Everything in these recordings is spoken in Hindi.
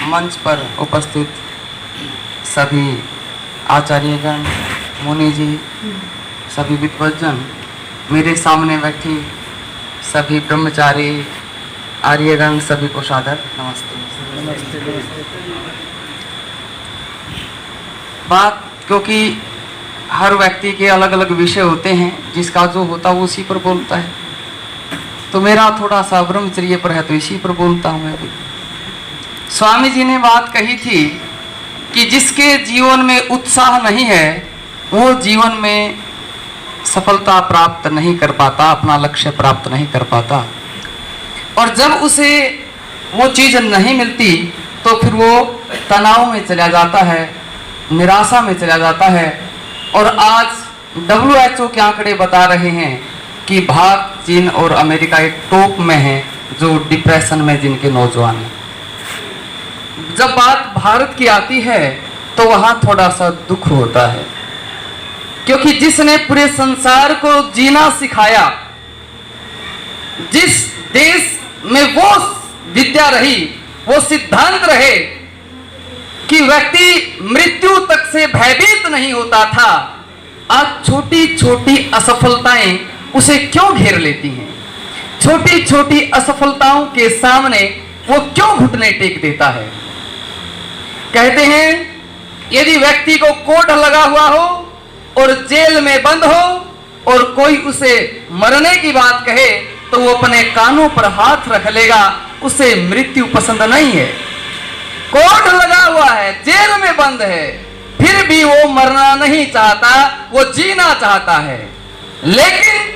मंच पर उपस्थित सभी आचार्यगण, मुनि जी, सभी विद्वज्जन, मेरे सामने बैठी सभी ब्रह्मचारी आर्यगण, सभी को सादर नमस्ते। नमस्ते। बात क्योंकि हर व्यक्ति के अलग अलग विषय होते हैं, जिसका जो होता है वो उसी पर बोलता है, तो मेरा थोड़ा सा ब्रह्मचर्य पर है तो इसी पर बोलता हूँ मैं भी। स्वामी जी ने बात कही थी कि जिसके जीवन में उत्साह नहीं है वो जीवन में सफलता प्राप्त नहीं कर पाता, अपना लक्ष्य प्राप्त नहीं कर पाता, और जब उसे वो चीज नहीं मिलती तो फिर वो तनाव में चला जाता है, निराशा में चला जाता है। और आज WHO के आंकड़े बता रहे हैं कि भारत, चीन और अमेरिका एक टॉप में है जो डिप्रेशन में जिनके नौजवान हैं। जब बात भारत की आती है तो वहां थोड़ा सा दुख होता है, क्योंकि जिसने पूरे संसार को जीना सिखाया, जिस देश में वो विद्या रही, वो सिद्धांत रहे कि व्यक्ति मृत्यु तक से भयभीत नहीं होता था, आज छोटी छोटी असफलताएं उसे क्यों घेर लेती हैं? छोटी छोटी असफलताओं के सामने वो क्यों घुटने टेक देता है? कहते हैं यदि व्यक्ति को कोड लगा हुआ हो और जेल में बंद हो और कोई उसे मरने की बात कहे तो वो अपने कानों पर हाथ रख लेगा, उसे मृत्यु पसंद नहीं है। कोड लगा हुआ है, जेल में बंद है, फिर भी वो मरना नहीं चाहता, वो जीना चाहता है। लेकिन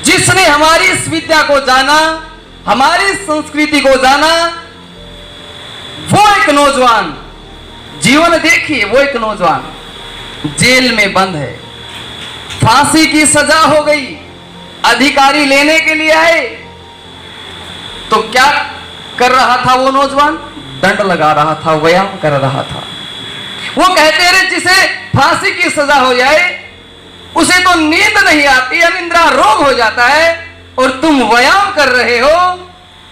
जिसने हमारी इस विद्या को जाना, हमारी संस्कृति को जाना, वो एक नौजवान, जीवन देखिए, वो एक नौजवान जेल में बंद है, फांसी की सजा हो गई, अधिकारी लेने के लिए आए तो क्या कर रहा था वो नौजवान? दंड लगा रहा था, व्यायाम कर रहा था। वो कहते हैं जिसे फांसी की सजा हो जाए उसे तो नींद नहीं आती, अनिद्रा रोग हो जाता है, और तुम व्यायाम कर रहे हो।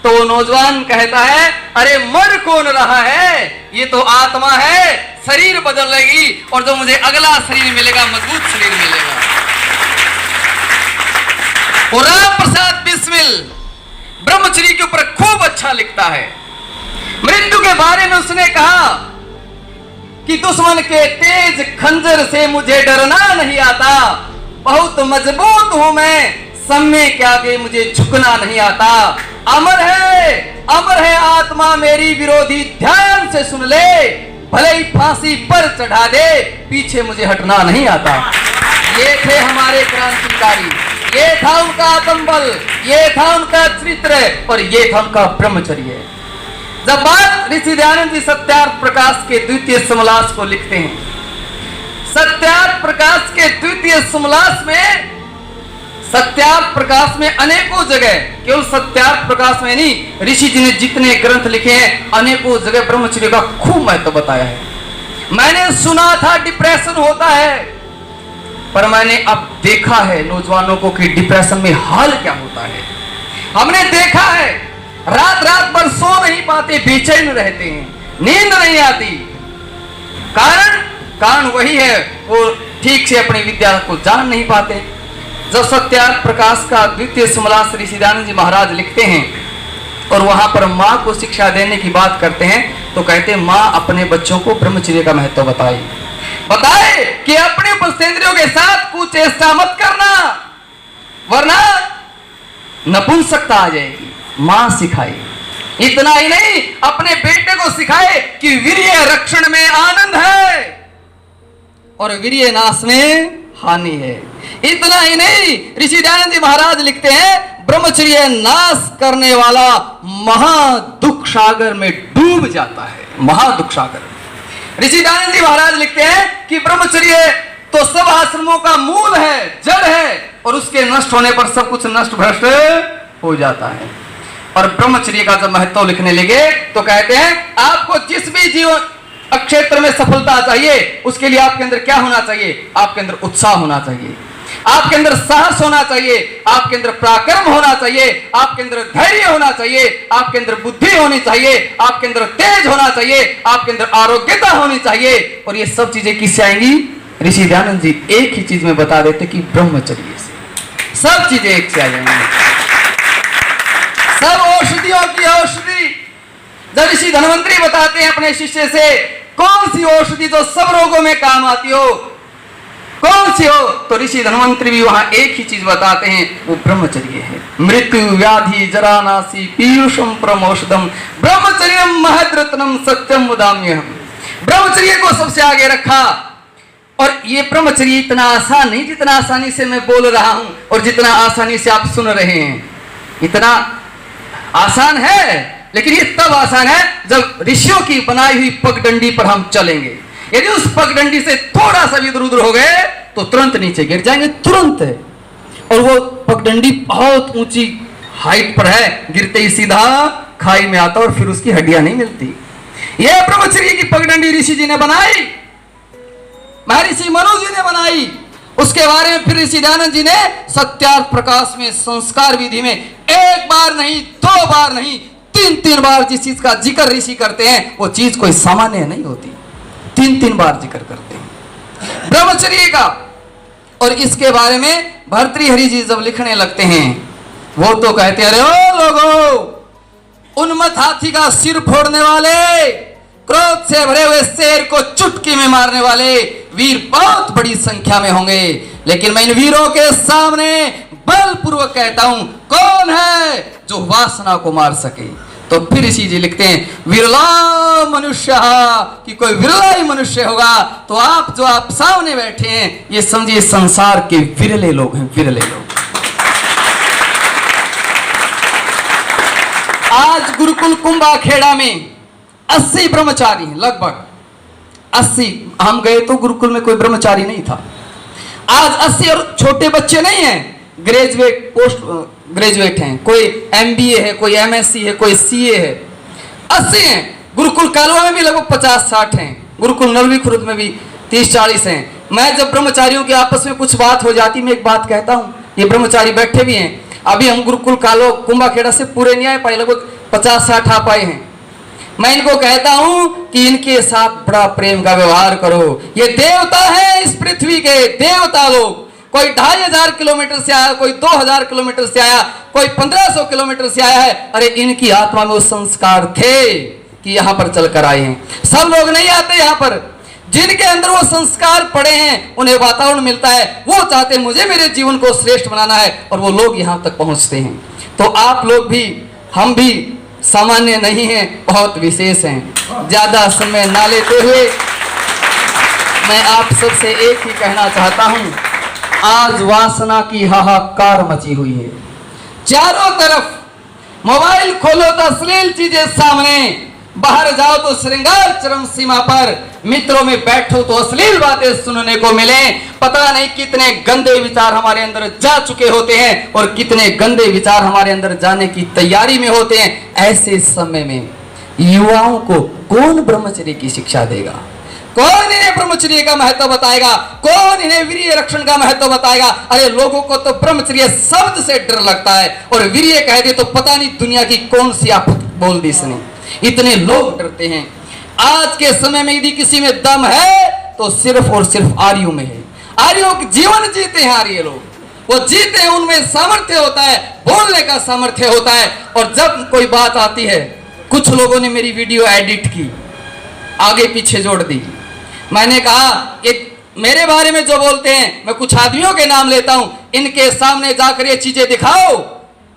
तो वो नौजवान कहता है अरे मर कौन रहा है, ये तो आत्मा है, शरीर बदलेगी और जो मुझे अगला शरीर मिलेगा मजबूत शरीर मिलेगा। और राम प्रसाद बिस्मिल ब्रह्मचर्य के ऊपर खूब अच्छा लिखता है। मृत्यु के बारे में उसने कहा कि दुश्मन के तेज खंजर से मुझे डरना नहीं आता, बहुत मजबूत हूं मैं, समय के आगे मुझे झुकना नहीं आता। अमर है आत्मा मेरी, विरोधी ध्यान से सुन ले, भले ही फांसी पर चढ़ा दे, पीछे मुझे हटना नहीं आता। ये थे हमारे क्रांतिकारी, ये था उनका आत्मबल, ये था उनका चरित्र और ये था उनका ब्रह्मचर्य। जब बात ऋषि दयानंद जी सत्यार्थ प्रकाश के द्वितीय समलास को लिखते हैं, सत्यार्थ प्रकाश के द्वितीय समलास में, सत्यार्थ प्रकाश में अनेकों जगह, केवल सत्यार्थ प्रकाश में नहीं, ऋषि जी ने जितने ग्रंथ लिखे हैं अनेकों जगह ब्रह्मचर्य का खूब महत्व बताया है। मैंने सुना था डिप्रेशन होता है, पर मैंने अब देखा है नौजवानों को कि डिप्रेशन में हाल क्या होता है। हमने देखा है रात रात भर सो नहीं पाते, बेचैन रहते हैं, नींद नहीं आती। कारण वही है, वो ठीक से अपनी विद्या को जान नहीं पाते। जब सत्यार्थ प्रकाश का द्वितीय समलास ऋषि दयानंद जी महाराज लिखते हैं और वहां पर माँ को शिक्षा देने की बात करते हैं तो कहते हैं माँ अपने बच्चों को ब्रह्मचर्य का महत्व बताए कि अपने उपस्थितियों के साथ कुचेष्टा मत करना वरना नपुंसकता आ जाएगी। माँ सिखाई, इतना ही नहीं अपने बेटे को सिखाए कि वीर्य रक्षण में आनंद है और वीर्य नाश में हानि है। इतना ही नहीं, ऋषि दयानंद जी महाराज लिखते हैं ब्रह्मचर्य नाश करने वाला महादुख सागर में डूब जाता है, महादुख सागर। ऋषि दयानंद जी महाराज लिखते हैं कि ब्रह्मचर्य तो सब आश्रमों का मूल है, जड़ है, और उसके नष्ट होने पर सब कुछ नष्ट भ्रष्ट हो जाता है। और ब्रह्मचर्य का जब महत्व लिखने लगे तो कहते हैं आपको जिस भी जीवन क्षेत्र में सफलता चाहिए उसके लिए आपके अंदर क्या होना चाहिए? आपके अंदर उत्साह होना चाहिए। आपके अंदर साहस होना चाहिए, आपके अंदर पराक्रम होना चाहिए, आपके अंदर धैर्य होना चाहिए, आपके अंदर बुद्धि होनी चाहिए, आपके अंदर तेज होना चाहिए, आपके अंदर आरोग्यता होनी चाहिए। और ये सब चीजें किससे आएंगी? ऋषि दयानंद जी एक ही चीज में बता देते कि ब्रह्मचर्य से सब चीजें एक से आ जाएंगी। सब औषधियों की औषधि जब ऋषि धन्वंतरी बताते हैं अपने शिष्य से, कौन सी औषधि जो सब रोगों में काम आती हो, कौन सी हो? तो ऋषि धन्वंतरी भी वहां एक ही चीज बताते हैं, वो ब्रह्मचर्य है। मृत्यु व्याधि जरा नासी पीयूषम परमौषधम ब्रह्मचर्यम महद्रत्नम सत्यम वदाम्यहम। ब्रह्मचर्य को सबसे आगे रखा। और ये ब्रह्मचर्य इतना आसान नहीं जितना आसानी से मैं बोल रहा हूं और जितना आसानी से आप सुन रहे हैं। इतना आसान है, लेकिन ये तब आसान है जब ऋषियों की बनाई हुई पगडंडी पर हम चलेंगे। यदि उस पगडंडी से थोड़ा सा भी इधर उधर हो गए तो तुरंत नीचे गिर जाएंगे, तुरंत है। और वो पगडंडी बहुत ऊंची हाइट पर है, गिरते ही सीधा खाई में आता और फिर उसकी हड्डियां नहीं मिलती। यह ब्रह्मचर्य की पगडंडी ऋषि जी ने बनाई, महर्षि मनु जी ने बनाई। उसके बारे में फिर ऋषि दयानंद जी ने सत्यार्थ प्रकाश में संस्कार विधि में एक बार नहीं, दो बार नहीं, तीन बार जिस चीज का जिक्र ऋषि करते हैं वो चीज कोई सामान्य नहीं होती। तीन बार जिक्र करते हैं ब्रह्मचर्य का। और इसके बारे में भर्तृहरि जी जब लिखने लगते हैं वो तो कहते हैं, अरे ओ लोगों, उन्मत्त हाथी का सिर फोड़ने वाले, क्रोध से भरे हुए शेर को चुटकी में मारने वाले वीर बहुत बड़ी संख्या में होंगे, लेकिन मैं इन वीरों के सामने बलपूर्वक कहता हूं, कौन है जो वासना को मार सके? तो फिर ऋषि जी लिखते हैं, विरला मनुष्य, कि कोई विरला ही मनुष्य होगा। तो आप सामने बैठे हैं, ये समझिए संसार के विरले लोग हैं, विरले लोग। आज गुरुकुल कुंभाखेड़ा में 80 ब्रह्मचारी हैं, लगभग 80। हम गए तो गुरुकुल में कोई ब्रह्मचारी नहीं था। आज 80, और छोटे बच्चे नहीं हैं, ग्रेजुएट, पोस्ट ग्रेजुएट हैं, कोई MBA है, कोई MSc है, कोई CA है, 80 हैं। गुरुकुल कालवा में भी लगभग 50-60 हैं, गुरुकुल नलवी खुर्द में भी 30-40 हैं। मैं जब ब्रह्मचारियों की आपस में कुछ बात हो जाती, मैं एक बात कहता हूँ, ये ब्रह्मचारी बैठे भी हैं, अभी हम गुरुकुल कालो कुंभाखेड़ा से पूरे नहीं आए पाए, लगभग 50-60 आ पाए हैं। मैं इनको कहता हूं कि इनके साथ बड़ा प्रेम का व्यवहार करो। ये देवता है, इस पृथ्वी के देवता लोग। कोई 2500 किलोमीटर से आया, कोई 2000 किलोमीटर से आया, कोई 1500 किलोमीटर से आया है। अरे इनकी आत्मा में वो संस्कार थे कि यहां पर चलकर आए हैं। सब लोग नहीं आते यहां पर, जिनके अंदर वो संस्कार पड़े हैं, उन्हें वातावरण मिलता है, वो चाहते हैं मुझे मेरे जीवन को श्रेष्ठ बनाना है, और वो लोग यहां तक पहुंचते हैं। तो आप लोग भी, हम भी सामान्य नहीं हैं, बहुत विशेष हैं। ज्यादा समय ना लेते हुए मैं आप सबसे एक ही कहना चाहता हूं, आज वासना की हाहाकार मची हुई है। चारों तरफ मोबाइल खोलो तो अश्लील चीजें सामने, बाहर जाओ तो श्रृंगार चरम सीमा पर, मित्रों में बैठो तो अश्लील बातें सुनने को मिले। पता नहीं कितने गंदे विचार हमारे अंदर जा चुके होते हैं और कितने गंदे विचार हमारे अंदर जाने की तैयारी में होते हैं। ऐसे समय में युवाओं को कौन ब्रह्मचर्य की शिक्षा देगा? कौन इन्हें ब्रह्मचर्य का महत्व बताएगा? कौन इन्हें वीर्य रक्षण का महत्व बताएगा? अरे लोगों को तो ब्रह्मचर्य शब्द से डर लगता है, और वीर्य कह दे तो पता नहीं दुनिया की कौन सी आफत बोल दी इसने, इतने लोग डरते हैं। आज के समय में यदि किसी में दम है तो सिर्फ और सिर्फ आर्यों में है। आर्यों जीवन जीते हैं आर्य लोग, वो जीते हैं, उनमें सामर्थ्य होता है, बोलने का सामर्थ्य होता है। और जब कोई बात आती है, कुछ लोगों ने मेरी वीडियो एडिट की, आगे पीछे जोड़ दी। मैंने कहा ये मेरे बारे में जो बोलते हैं, मैं कुछ आदमियों के नाम लेता हूं, इनके सामने जाकर ये चीजें दिखाओ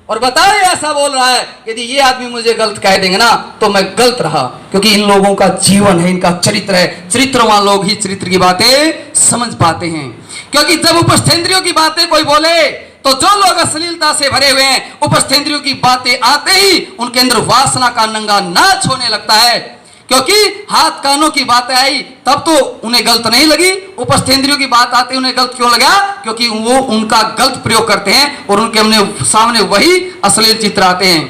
और बताओ ऐसा बोल रहा है। यदि ये आदमी मुझे गलत कह देंगे ना तो मैं गलत रहा, क्योंकि इन लोगों का जीवन है, इनका चरित्र है। चरित्रवान लोग ही चरित्र की बातें समझ पाते हैं। क्योंकि जब उपस्थेंद्रियों की बातें कोई बोले तो जो लोग अश्लीलता से भरे हुए हैं, उपस्थेंद्रियों की बातें आते ही उनके अंदर वासना का नंगा नाच होने लगता है। क्योंकि हाथ कानों की बातें आई तब तो उन्हें गलत नहीं लगी, उपस्थेंद्रियों की बात आती उन्हें गलत क्यों लगा? क्योंकि वो उनका गलत प्रयोग करते हैं और उनके सामने वही अश्लील चित्र आते हैं।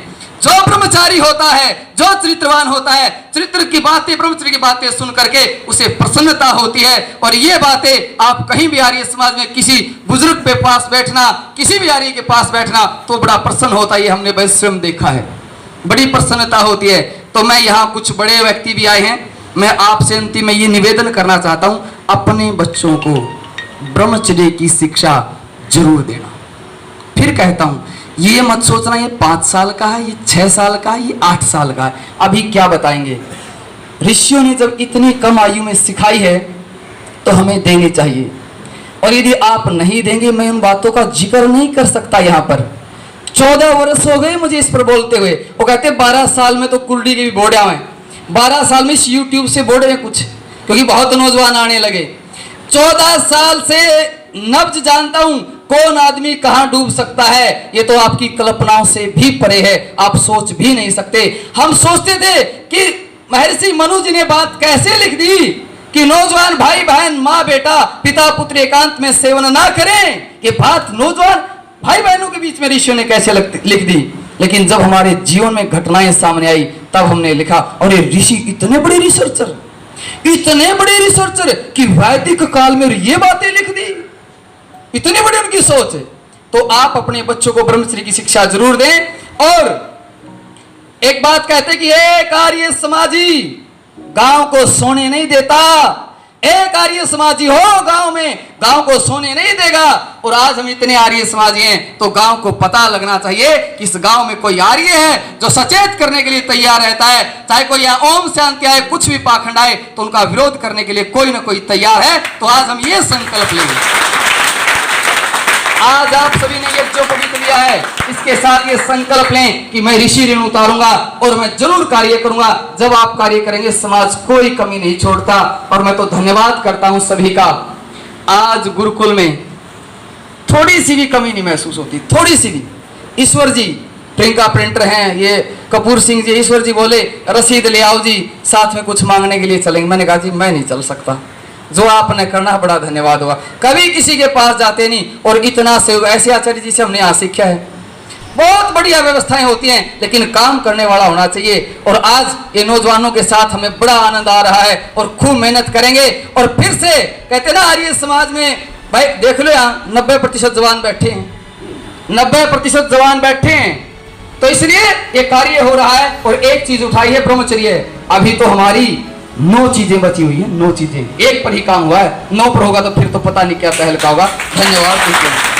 जो ब्रह्मचारी होता है, जो चरित्रवान होता है, चरित्र की बातें, ब्रह्मचर्य की बातें सुन करके उसे प्रसन्नता होती है। और ये बातें आप कहीं भी आर्य समाज में किसी बुजुर्ग के पास बैठना, किसी भी आर्य के पास बैठना तो बड़ा प्रसन्न होता है। ये हमने बस स्वयं देखा है, बड़ी प्रसन्नता होती है। तो मैं यहाँ कुछ बड़े व्यक्ति भी आए हैं, मैं आपसे अंतिम में ये निवेदन करना चाहता हूँ, अपने बच्चों को ब्रह्मचर्य की शिक्षा जरूर देना। फिर कहता हूँ, ये मत सोचना ये 5 साल का है, ये 6 साल का है, ये 8 साल का है, अभी क्या बताएंगे। ऋषियों ने जब इतनी कम आयु में सिखाई है तो हमें देनी चाहिए। और यदि आप नहीं देंगे, मैं उन बातों का जिक्र नहीं कर सकता। यहाँ पर 14 वर्ष हो गए मुझे इस पर बोलते हुए। वो कहते 12 साल में तो कुंडली के भी बोर्ड आए, 12 साल में इस यूट्यूब से बोर्ड है कुछ, क्योंकि बहुत नौजवान आने लगे। 14 साल से नब्ज जानता हूं कौन आदमी कहां डूब सकता है, ये तो आपकी कल्पनाओं से भी परे है, आप सोच भी नहीं सकते। हम सोचते थे कि महर्षि मनु जी ने बात कैसे लिख दी कि नौजवान भाई बहन, माँ बेटा, पिता पुत्र एकांत में सेवन ना करें। ये बात नौजवान भाई बहनों के बीच में ऋषियों ने कैसे लिख दी। लेकिन जब हमारे जीवन में घटनाएं सामने आई तब हमने लिखा। और ये ऋषि इतने बड़े रिसर्चर, इतने बड़े रिसर्चर कि वैदिक काल में ये बातें लिख दी, इतनी बड़ी उनकी सोच है। तो आप अपने बच्चों को ब्रह्मचर्य की शिक्षा जरूर दें। और एक बात कहते कि एक आर्य समाजी गांव को सोने नहीं देता, एक आर्य समाजी हो गांव में, गांव को सोने नहीं देगा। और आज हम इतने आर्य समाजी हैं तो गांव को पता लगना चाहिए कि इस गांव में कोई आर्य है जो सचेत करने के लिए तैयार रहता है। चाहे कोई यहाँ ओम शांति आए, कुछ भी पाखंड आए, तो उनका विरोध करने के लिए कोई ना कोई तैयार है। तो आज हम ये संकल्प लेंगे, आज आप सभी ने ये जो पवित्र लिया है, इसके साथ ये संकल्प लें कि मैं ऋषि ऋण उतारूंगा और मैं जरूर कार्य करूंगा। जब आप कार्य करेंगे समाज कोई कमी नहीं छोड़ता। और मैं तो धन्यवाद करता हूं सभी का। आज गुरुकुल में थोड़ी सी भी कमी नहीं महसूस होती, थोड़ी सी भी। ईश्वर जी प्रियंका प्रिंटर हैं, ये कपूर सिंह जी, ईश्वर जी बोले रसीद ले आओ जी, साथ में कुछ मांगने के लिए चलेंगे। मैंने कहा जी मैं नहीं चल सकता, जो आपने करना बड़ा धन्यवाद होगा। कभी किसी के पास जाते नहीं। और इतना से ऐसे आचार्य जी से हमने यहाँ सीखा है, बहुत बढ़िया व्यवस्थाएं होती हैं, लेकिन काम करने वाला होना चाहिए। और आज ये नौजवानों के साथ हमें बड़ा आनंद आ रहा है और खूब मेहनत करेंगे। और फिर से कहते ना आर्य समाज में, भाई देख लो यहाँ 90% जवान बैठे हैं, 90% जवान बैठे हैं। तो इसलिए ये कार्य हो रहा है। और एक चीज उठाई है ब्रह्मचर्य। अभी तो हमारी 9 चीजें बची हुई है, 9 चीजें, एक पर ही काम हुआ है, 9 पर होगा तो फिर तो पता नहीं क्या तहलका होगा। धन्यवाद।